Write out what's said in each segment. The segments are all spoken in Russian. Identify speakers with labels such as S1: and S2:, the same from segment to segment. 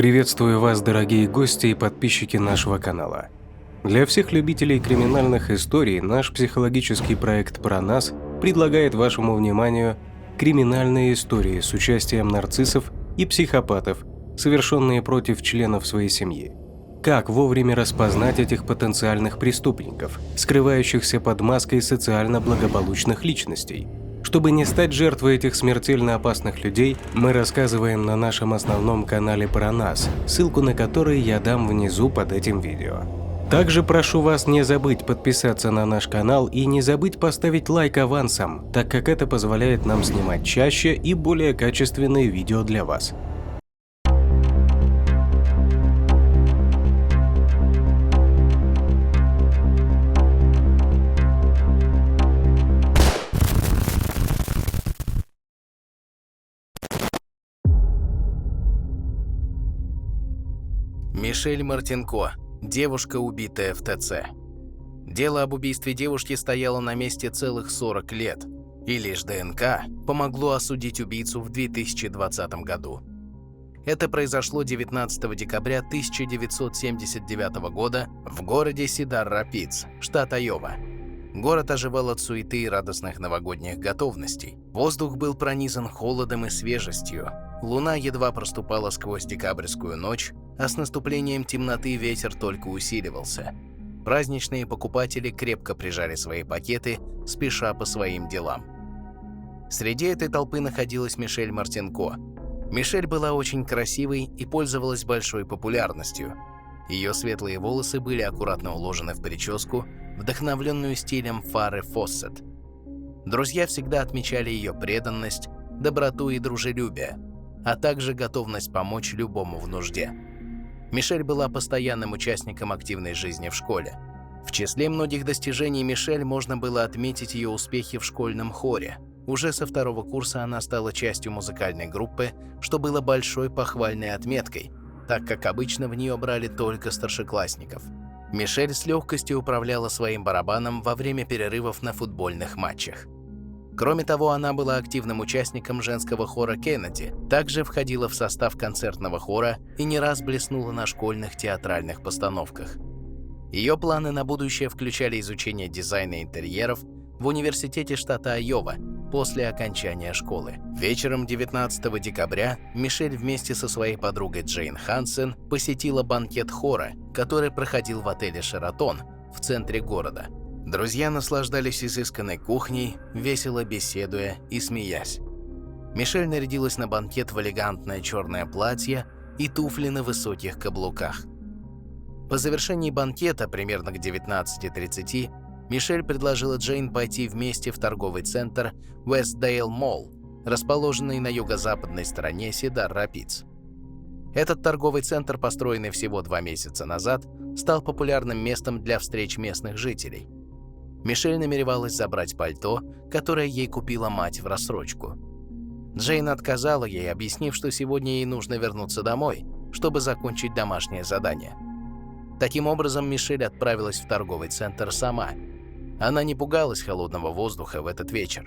S1: Приветствую вас, дорогие гости и подписчики нашего канала. Для всех любителей криминальных историй наш психологический проект «Про нас» предлагает вашему вниманию криминальные истории с участием нарциссов и психопатов, совершенные против членов своей семьи. Как вовремя распознать этих потенциальных преступников, скрывающихся под маской социально благополучных личностей? Чтобы не стать жертвой этих смертельно опасных людей, мы рассказываем на нашем основном канале «Про нас», ссылку на который я дам внизу под этим видео. Также прошу вас не забыть подписаться на наш канал и не забыть поставить лайк авансом, так как это позволяет нам снимать чаще и более качественные видео для вас.
S2: Мишель Мартинко. Девушка, убитая в ТЦ. Дело об убийстве девушки стояло на месте целых 40 лет, и лишь ДНК помогло осудить убийцу в 2020 году. Это произошло 19 декабря 1979 года в городе Сидар-Рапидс, штат Айова. Город оживал от суеты и радостных новогодних готовностей. Воздух был пронизан холодом и свежестью. Луна едва проступала сквозь декабрьскую ночь, а с наступлением темноты ветер только усиливался. Праздничные покупатели крепко прижали свои пакеты, спеша по своим делам. Среди этой толпы находилась Мишель Мартинко. Мишель была очень красивой и пользовалась большой популярностью. Ее светлые волосы были аккуратно уложены в прическу, вдохновленную стилем Фары Фоссет. Друзья всегда отмечали ее преданность, доброту и дружелюбие, а также готовность помочь любому в нужде. Мишель была постоянным участником активной жизни в школе. В числе многих достижений Мишель можно было отметить ее успехи в школьном хоре. Уже со 2-го курса она стала частью музыкальной группы, что было большой похвальной отметкой, так как обычно в нее брали только старшеклассников. Мишель с легкостью управляла своим барабаном во время перерывов на футбольных матчах. Кроме того, она была активным участником женского хора Кеннеди, также входила в состав концертного хора и не раз блеснула на школьных театральных постановках. Ее планы на будущее включали изучение дизайна интерьеров в университете штата Айова после окончания школы. Вечером 19 декабря Мишель вместе со своей подругой Джейн Хансен посетила банкет хора, который проходил в отеле «Шератон» в центре города. Друзья наслаждались изысканной кухней, весело беседуя и смеясь. Мишель нарядилась на банкет в элегантное черное платье и туфли на высоких каблуках. По завершении банкета, примерно к 19:30, Мишель предложила Джейн пойти вместе в торговый центр Westdale Mall, расположенный на юго-западной стороне Сидар-Рапидс. Этот торговый центр, построенный всего 2 месяца назад, стал популярным местом для встреч местных жителей. Мишель намеревалась забрать пальто, которое ей купила мать в рассрочку. Джейн отказала ей, объяснив, что сегодня ей нужно вернуться домой, чтобы закончить домашнее задание. Таким образом, Мишель отправилась в торговый центр сама. Она не пугалась холодного воздуха в этот вечер.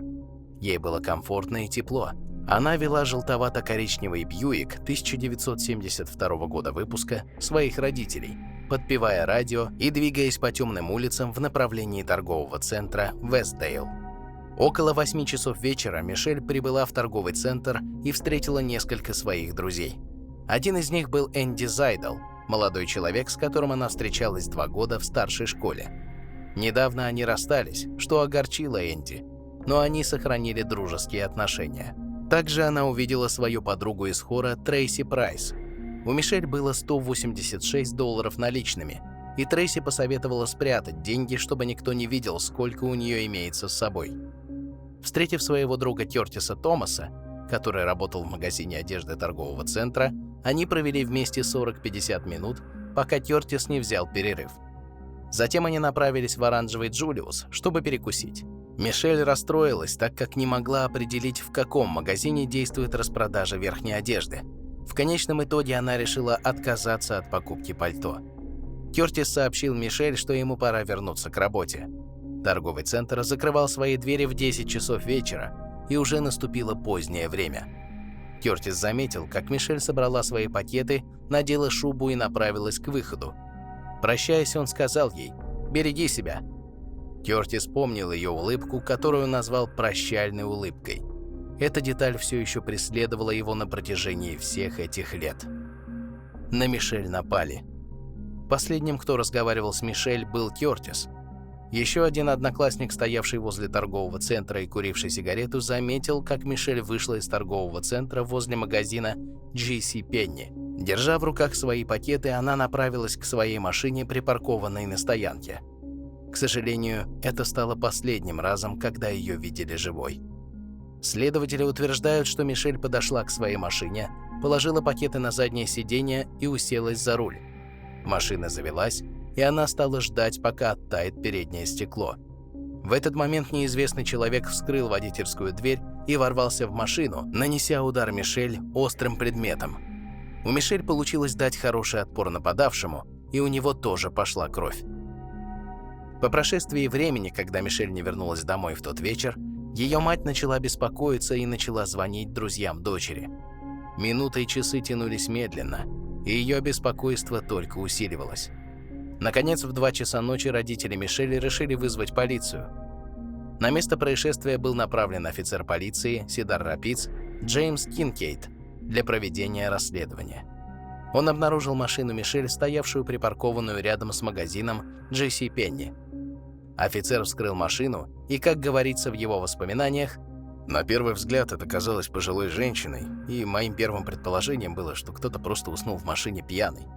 S2: Ей было комфортно и тепло. Она вела желтовато-коричневый Бьюик 1972 года выпуска своих родителей, подпевая радио и двигаясь по темным улицам в направлении торгового центра Вестдейл. Около 8 часов вечера Мишель прибыла в торговый центр и встретила несколько своих друзей. Один из них был Энди Зайдл, молодой человек, с которым она встречалась 2 года в старшей школе. Недавно они расстались, что огорчило Энди, но они сохранили дружеские отношения. Также она увидела свою подругу из хора Трейси Прайс. У Мишель было $186 наличными, и Трейси посоветовала спрятать деньги, чтобы никто не видел, сколько у нее имеется с собой. Встретив своего друга Кертиса Томаса, который работал в магазине одежды торгового центра, они провели вместе 40-50 минут, пока Кертис не взял перерыв. Затем они направились в оранжевый Джулиус, чтобы перекусить. Мишель расстроилась, так как не могла определить, в каком магазине действует распродажа верхней одежды. В конечном итоге она решила отказаться от покупки пальто. Кертис сообщил Мишель, что ему пора вернуться к работе. Торговый центр закрывал свои двери в 10 часов вечера, и уже наступило позднее время. Кёртис заметил, как Мишель собрала свои пакеты, надела шубу и направилась к выходу. Прощаясь, он сказал ей: «Береги себя». Кёртис помнил ее улыбку, которую назвал прощальной улыбкой. Эта деталь все еще преследовала его на протяжении всех этих лет. На Мишель напали. Последним, кто разговаривал с Мишель, был Кёртис. Еще один одноклассник, стоявший возле торгового центра и куривший сигарету, заметил, как Мишель вышла из торгового центра возле магазина JCPenney. Держа в руках свои пакеты, она направилась к своей машине, припаркованной на стоянке. К сожалению, это стало последним разом, когда ее видели живой. Следователи утверждают, что Мишель подошла к своей машине, положила пакеты на заднее сиденье и уселась за руль. Машина завелась, и она стала ждать, пока оттает переднее стекло. В этот момент неизвестный человек вскрыл водительскую дверь и ворвался в машину, нанеся удар Мишель острым предметом. У Мишель получилось дать хороший отпор нападавшему, и у него тоже пошла кровь. По прошествии времени, когда Мишель не вернулась домой в тот вечер, ее мать начала беспокоиться и начала звонить друзьям дочери. Минуты и часы тянулись медленно, и ее беспокойство только усиливалось. Наконец, в 2 часа ночи родители Мишель решили вызвать полицию. На место происшествия был направлен офицер полиции Сидар-Рапидс Джеймс Кинкейд для проведения расследования. Он обнаружил машину Мишель, стоявшую припаркованную рядом с магазином JCPenney. Офицер вскрыл машину, и, как говорится в его воспоминаниях, «На первый взгляд это казалось пожилой женщиной, и моим первым предположением было, что кто-то просто уснул в машине пьяный».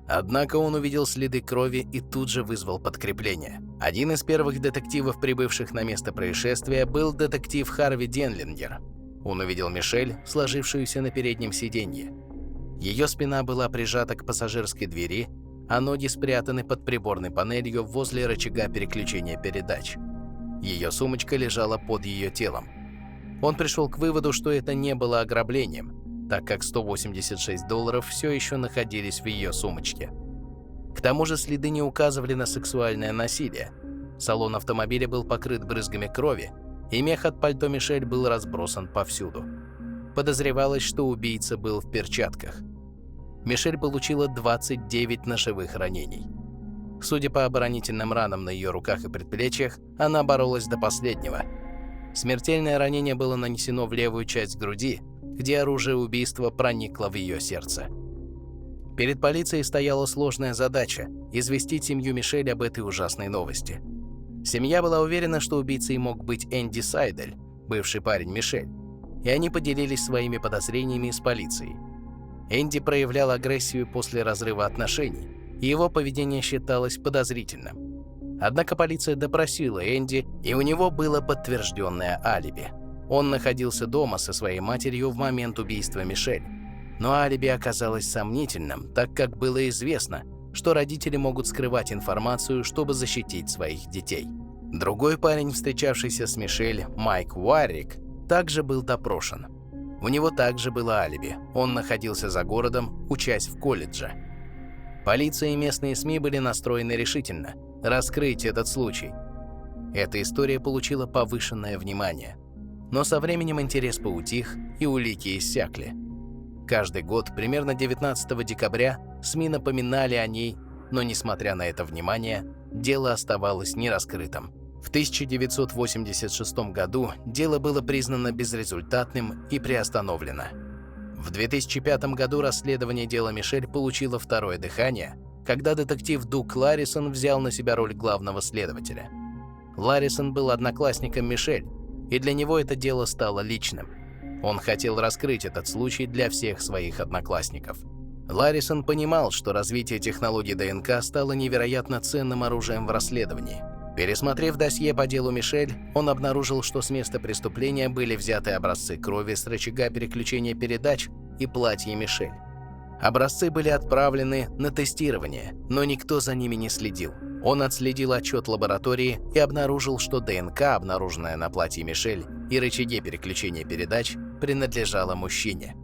S2: Однако он увидел следы крови и тут же вызвал подкрепление. Один из первых детективов, прибывших на место происшествия, был детектив Харви Денлингер. Он увидел Мишель, сложившуюся на переднем сиденье. Ее спина была прижата к пассажирской двери, а ноги спрятаны под приборной панелью возле рычага переключения передач. Ее сумочка лежала под ее телом. Он пришел к выводу, что это не было ограблением, так как $186 все еще находились в ее сумочке. К тому же следы не указывали на сексуальное насилие. Салон автомобиля был покрыт брызгами крови, и мех от пальто Мишель был разбросан повсюду. Подозревалось, что убийца был в перчатках. Мишель получила 29 ножевых ранений. Судя по оборонительным ранам на ее руках и предплечьях, она боролась до последнего. Смертельное ранение было нанесено в левую часть груди, где оружие убийства проникло в ее сердце. Перед полицией стояла сложная задача – известить семью Мишель об этой ужасной новости. Семья была уверена, что убийцей мог быть Энди Сайдель, бывший парень Мишель, и они поделились своими подозрениями с полицией. Энди проявлял агрессию после разрыва отношений, и его поведение считалось подозрительным. Однако полиция допросила Энди, и у него было подтвержденное алиби. Он находился дома со своей матерью в момент убийства Мишель. Но алиби оказалось сомнительным, так как было известно, что родители могут скрывать информацию, чтобы защитить своих детей. Другой парень, встречавшийся с Мишель, Майк Уаррик, также был допрошен. У него также было алиби. Он находился за городом, учась в колледже. Полиция и местные СМИ были настроены решительно раскрыть этот случай. Эта история получила повышенное внимание. Но со временем интерес поутих, и улики иссякли. Каждый год, примерно 19 декабря, СМИ напоминали о ней, но, несмотря на это внимание, дело оставалось нераскрытым. В 1986 году дело было признано безрезультатным и приостановлено. В 2005 году расследование дела Мишель получило второе дыхание, когда детектив Дуг Ларрисон взял на себя роль главного следователя. Ларрисон был одноклассником Мишель, и для него это дело стало личным. Он хотел раскрыть этот случай для всех своих одноклассников. Ларрисон понимал, что развитие технологий ДНК стало невероятно ценным оружием в расследовании. Пересмотрев досье по делу Мишель, он обнаружил, что с места преступления были взяты образцы крови с рычага переключения передач и платья Мишель. Образцы были отправлены на тестирование, но никто за ними не следил. Он отследил отчет лаборатории и обнаружил, что ДНК, обнаруженная на платье Мишель и рычаге переключения передач, принадлежала мужчине.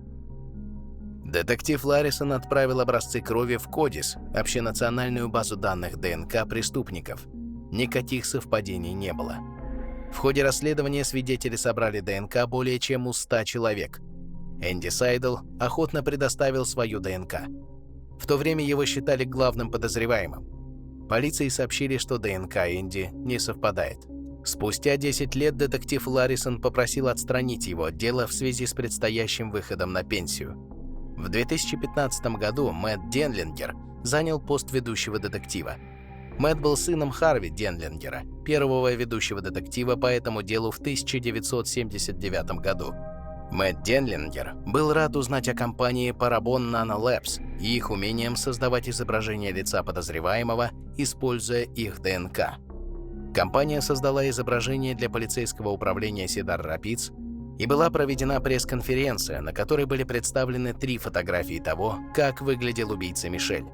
S2: Детектив Ларрисон отправил образцы крови в Кодис, общенациональную базу данных ДНК преступников. Никаких совпадений не было. В ходе расследования свидетели собрали ДНК более чем у 100 человек. Энди Сайдл охотно предоставил свою ДНК. В то время его считали главным подозреваемым. Полиции сообщили, что ДНК Энди не совпадает. Спустя 10 лет детектив Ларрисон попросил отстранить его от дела в связи с предстоящим выходом на пенсию. В 2015 году Мэтт Денлингер занял пост ведущего детектива. Мэтт был сыном Харви Денлингера, первого ведущего детектива по этому делу в 1979 году. Мэтт Денлингер был рад узнать о компании Parabon Nano Labs и их умением создавать изображение лица подозреваемого, используя их ДНК. Компания создала изображение для полицейского управления Сидар-Рапидс, и была проведена пресс-конференция, на которой были представлены 3 фотографии того, как выглядел убийца Мишель.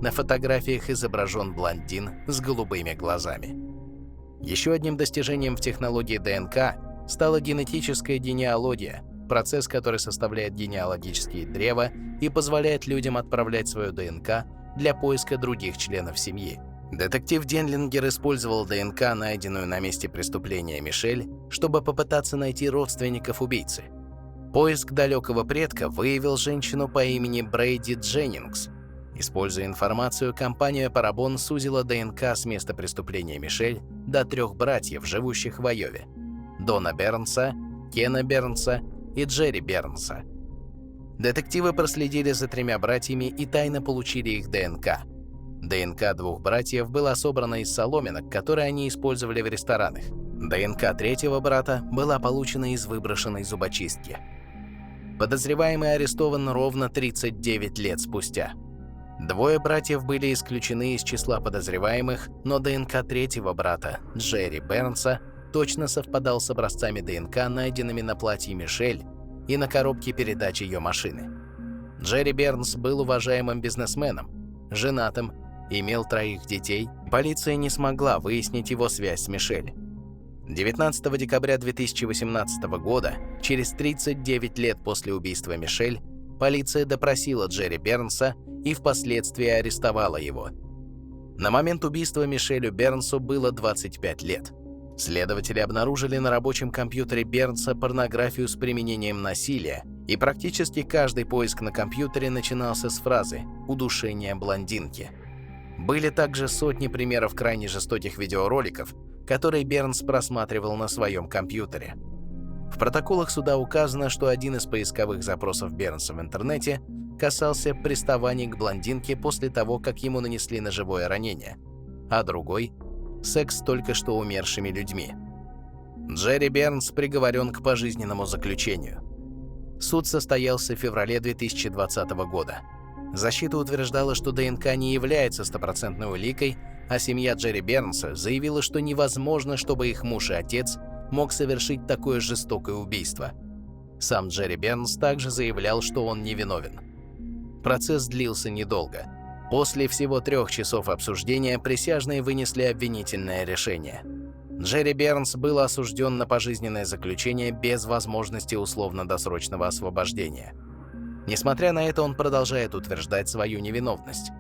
S2: На фотографиях изображен блондин с голубыми глазами. Еще одним достижением в технологии ДНК стала генетическая генеалогия, процесс, который составляет генеалогические древа и позволяет людям отправлять свою ДНК для поиска других членов семьи. Детектив Денлингер использовал ДНК, найденную на месте преступления Мишель, чтобы попытаться найти родственников убийцы. Поиск далекого предка выявил женщину по имени Брейди Дженнингс. Используя информацию, компания Parabon сузила ДНК с места преступления Мишель до 3 братьев, живущих в Айове: Дона Бернса, Кена Бернса и Джерри Бернса. Детективы проследили за 3 братьями и тайно получили их ДНК. ДНК 2 братьев была собрана из соломинок, которые они использовали в ресторанах. ДНК 3-го брата была получена из выброшенной зубочистки. Подозреваемый арестован ровно 39 лет спустя. 2 братьев были исключены из числа подозреваемых, но ДНК 3-го брата, Джерри Бернса, точно совпадал с образцами ДНК, найденными на платье Мишель и на коробке передач ее машины. Джерри Бернс был уважаемым бизнесменом, женатым, имел 3 детей. Полиция не смогла выяснить его связь с Мишель. 19 декабря 2018 года, через 39 лет после убийства Мишель, полиция допросила Джерри Бернса и впоследствии арестовала его. На момент убийства Мишелю Бернсу было 25 лет. Следователи обнаружили на рабочем компьютере Бернса порнографию с применением насилия, и практически каждый поиск на компьютере начинался с фразы «удушение блондинки». Были также сотни примеров крайне жестоких видеороликов, которые Бернс просматривал на своем компьютере. В протоколах суда указано, что один из поисковых запросов Бернса в интернете касался приставаний к блондинке после того, как ему нанесли ножевое ранение, а другой – секс с только что умершими людьми. Джерри Бернс приговорен к пожизненному заключению. Суд состоялся в феврале 2020 года. Защита утверждала, что ДНК не является стопроцентной уликой, а семья Джерри Бернса заявила, что невозможно, чтобы их муж и отец мог совершить такое жестокое убийство. Сам Джерри Бернс также заявлял, что он невиновен. Процесс длился недолго. После всего 3 часов обсуждения присяжные вынесли обвинительное решение. Джерри Бернс был осужден на пожизненное заключение без возможности условно-досрочного освобождения. Несмотря на это, он продолжает утверждать свою невиновность.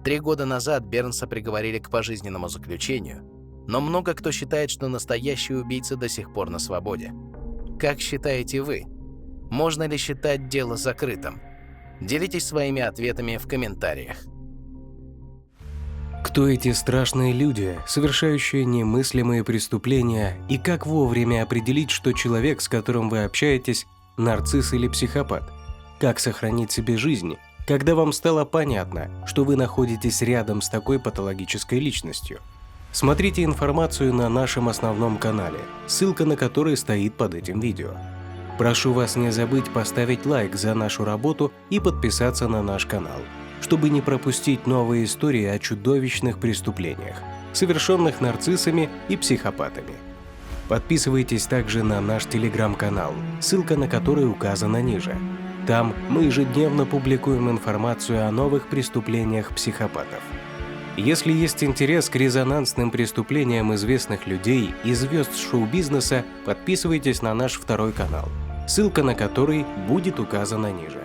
S2: 3 года назад Бернса приговорили к пожизненному заключению, но много кто считает, что настоящий убийца до сих пор на свободе. Как считаете вы? Можно ли считать дело закрытым? Делитесь своими ответами в комментариях.
S1: Кто эти страшные люди, совершающие немыслимые преступления, и как вовремя определить, что человек, с которым вы общаетесь, нарцисс или психопат? Как сохранить себе жизнь, когда вам стало понятно, что вы находитесь рядом с такой патологической личностью? Смотрите информацию на нашем основном канале, ссылка на который стоит под этим видео. Прошу вас не забыть поставить лайк за нашу работу и подписаться на наш канал, чтобы не пропустить новые истории о чудовищных преступлениях, совершенных нарциссами и психопатами. Подписывайтесь также на наш телеграм-канал, ссылка на который указана ниже. Там мы ежедневно публикуем информацию о новых преступлениях психопатов. Если есть интерес к резонансным преступлениям известных людей и звезд шоу-бизнеса, подписывайтесь на наш 2-й канал, ссылка на который будет указана ниже.